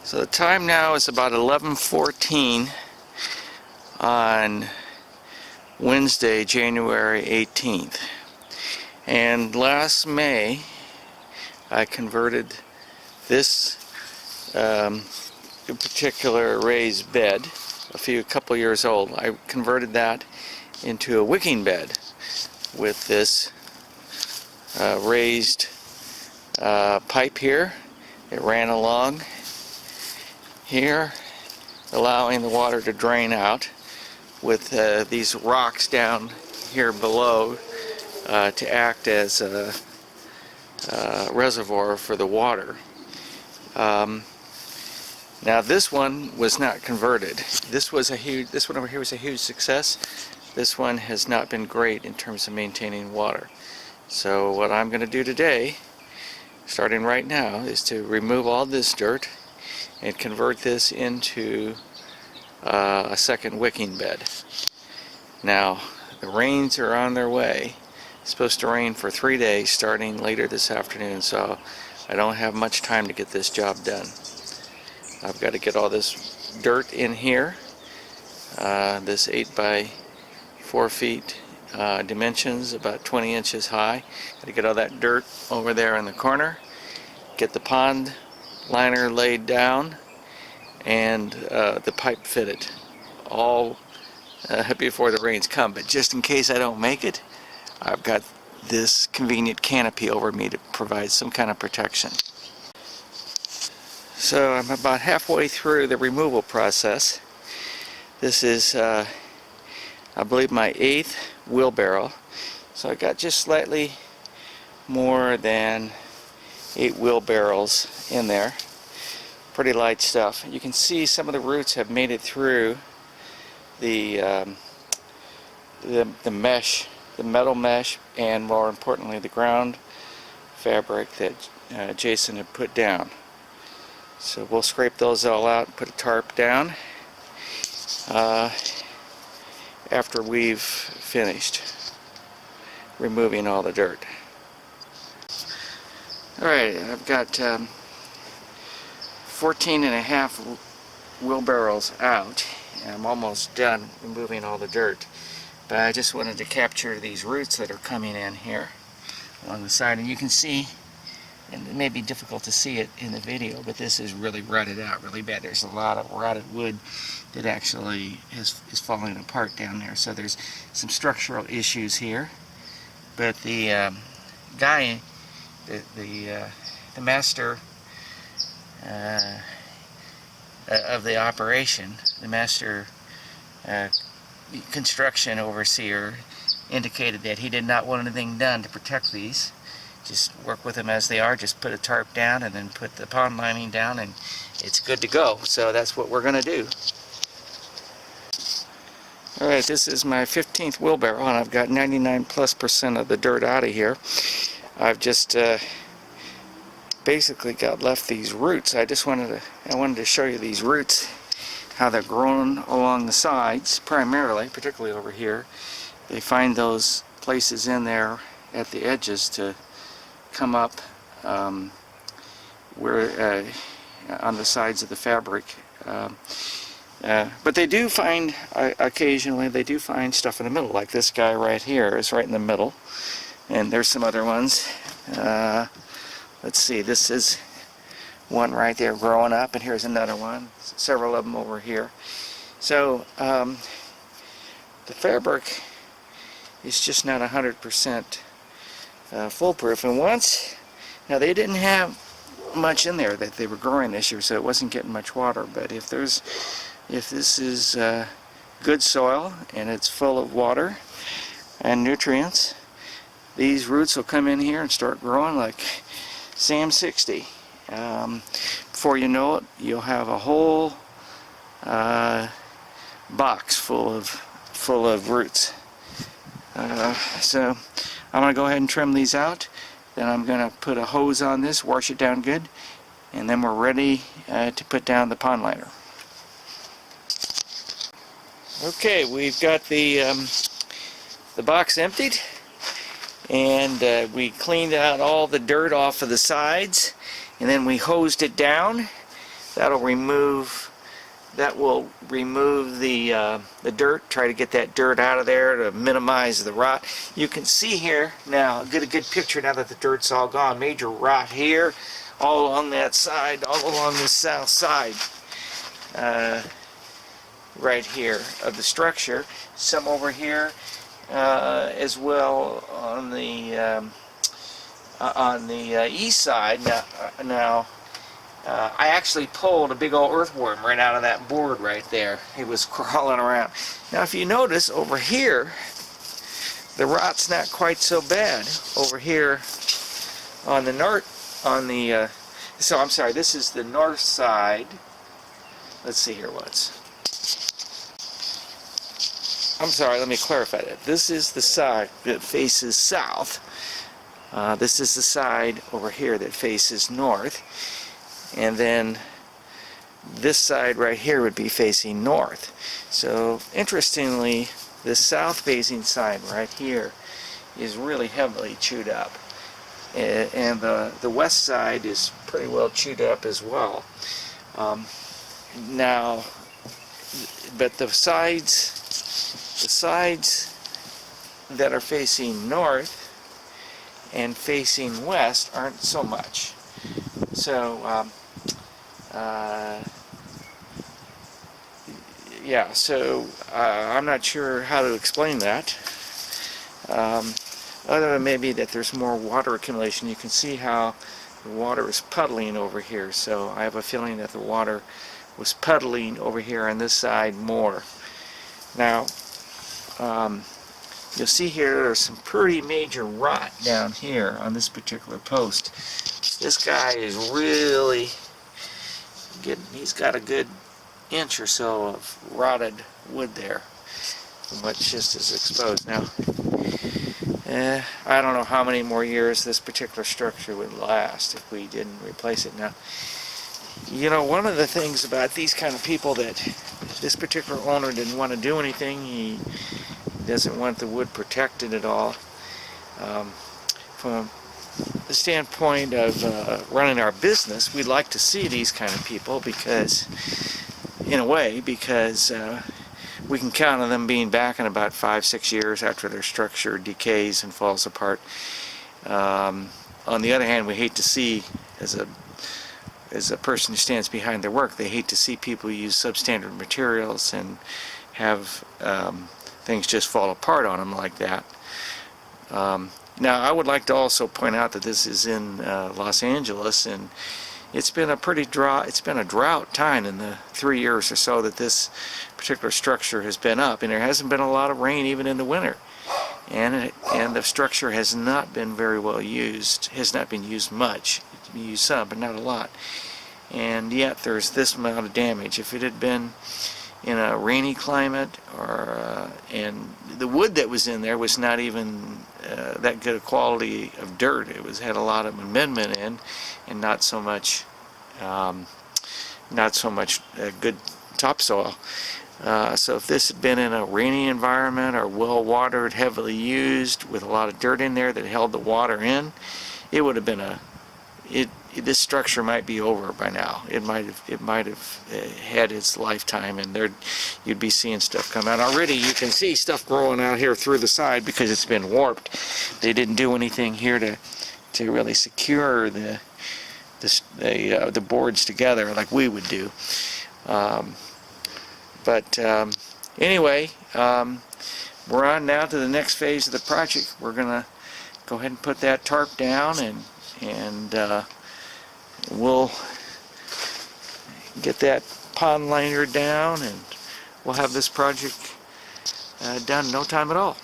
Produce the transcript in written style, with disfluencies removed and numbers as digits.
So the time now is about 11:14 on Wednesday, January 18th. And last May, I converted this particular raised bed, a couple years old. I converted that into a wicking bed with this raised pipe here. It ran along here, allowing the water to drain out, with these rocks down here below to act as a reservoir for the water. Now this one was not converted. This one over here was a huge success. This one has not been great in terms of maintaining water. So what I'm going to do today, starting right now, is to remove all this dirt and convert this into a second wicking bed. Now the rains are on their way. It's supposed to rain for 3 days starting later this afternoon, so I don't have much time to get this job done. I've got to get all this dirt in here, this 8 by 4 feet dimensions, about 20 inches high. Got to get all that dirt over there in the corner, get the pond liner laid down, and the pipe fitted, all before the rains come. But just in case I don't make it, I've got this convenient canopy over me to provide some kind of protection. So I'm about halfway through the removal process. This is I believe my 8th wheelbarrow, so I got just slightly more than 8 wheelbarrows in there. Pretty light stuff. You can see some of the roots have made it through the mesh, the metal mesh, and more importantly the ground fabric that Jason had put down. So we'll scrape those all out and put a tarp down after we've finished removing all the dirt. Alright, I've got 14 and a half wheelbarrows out, and I'm almost done removing all the dirt. But I just wanted to capture these roots that are coming in here along the side, and you can see, and it may be difficult to see it in the video, but this is really rotted out really bad. There's a lot of rotted wood that actually is falling apart down there, so there's some structural issues here. But the guy, the master of the operation, the master construction overseer, indicated that he did not want anything done to protect these. Just work with them as they are. Just put a tarp down and then put the pond lining down, and it's good to go. So that's what we're going to do. Alright, this is my 15th wheelbarrow, and I've got 99+% of the dirt out of here. I've just basically got left these roots. I wanted to show you these roots, how they're growing along the sides, primarily, particularly over here. They find those places in there at the edges to come up where on the sides of the fabric. But they do find, occasionally, they do find stuff in the middle, like this guy right here is right in the middle. And there's some other ones. Let's see, this is one right there growing up, and here's another one. Several of them over here. So the fabric is just not 100% foolproof. And now they didn't have much in there that they were growing this year, so it wasn't getting much water. But if this is good soil and it's full of water and nutrients, these roots will come in here and start growing like Sam 60. Before you know it, you'll have a whole box full of roots. So I'm going to go ahead and trim these out. Then I'm going to put a hose on this, wash it down good, and then we're ready to put down the pond liner. Okay, we've got the box emptied, and we cleaned out all the dirt off of the sides, and then we hosed it down That'll remove, that will remove the dirt, try to get that dirt out of there to minimize the rot. You can see here now, get a good picture now that the dirt's all gone. Major rot here, all along that side, all along the south side, right here of the structure. Some over here as well on the east side. Now I actually pulled a big old earthworm right out of that board right there. It was crawling around. Now if you notice over here, the rot's not quite so bad. Over here on the north, so I'm sorry, this is the north side. Let's see here what's. I'm sorry, let me clarify that. This is the side that faces south. This is the side over here that faces north. And then this side right here would be facing north. So interestingly, the south facing side right here is really heavily chewed up. And the west side is pretty well chewed up as well. Now, but the sides that are facing north and facing west aren't so much. So yeah, so I'm not sure how to explain that, other than maybe that there's more water accumulation. You can see how the water is puddling over here, so I have a feeling that the water was puddling over here on this side more. Now you'll see here there's some pretty major rot down here on this particular post. This guy is really getting, he's got a good inch or so of rotted wood there, which just is exposed. Now, I don't know how many more years this particular structure would last if we didn't replace it. Now, you know, one of the things about these kind of people, that this particular owner didn't want to do anything. He doesn't want the wood protected at all. From the standpoint of running our business, we'd like to see these kind of people, because, in a way, because we can count on them being back in about 5-6 years after their structure decays and falls apart. On the other hand, we hate to see, as a person who stands behind their work, they hate to see people use substandard materials and have things just fall apart on them like that. Now, I would like to also point out that this is in Los Angeles, and it's been a pretty drought time in the 3 years or so that this particular structure has been up, and there hasn't been a lot of rain even in the winter, and the structure has not been very well used. Has not been used much. It's been used some, but not a lot. And yet there's this amount of damage. If it had been in a rainy climate, or and the wood that was in there was not even that good a quality of dirt. It had a lot of amendment in, and not so much good topsoil. So if this had been in a rainy environment, or well watered, heavily used, with a lot of dirt in there that held the water in, it would have been this structure might be over by now. It might have had its lifetime, and you'd be seeing stuff come out. Already you can see stuff growing out here through the side because it's been warped. They didn't do anything here to really secure the boards together like we would do. Anyway, we're on now to the next phase of the project. We're gonna go ahead and put that tarp down, and we'll get that pond liner down, and we'll have this project done in no time at all.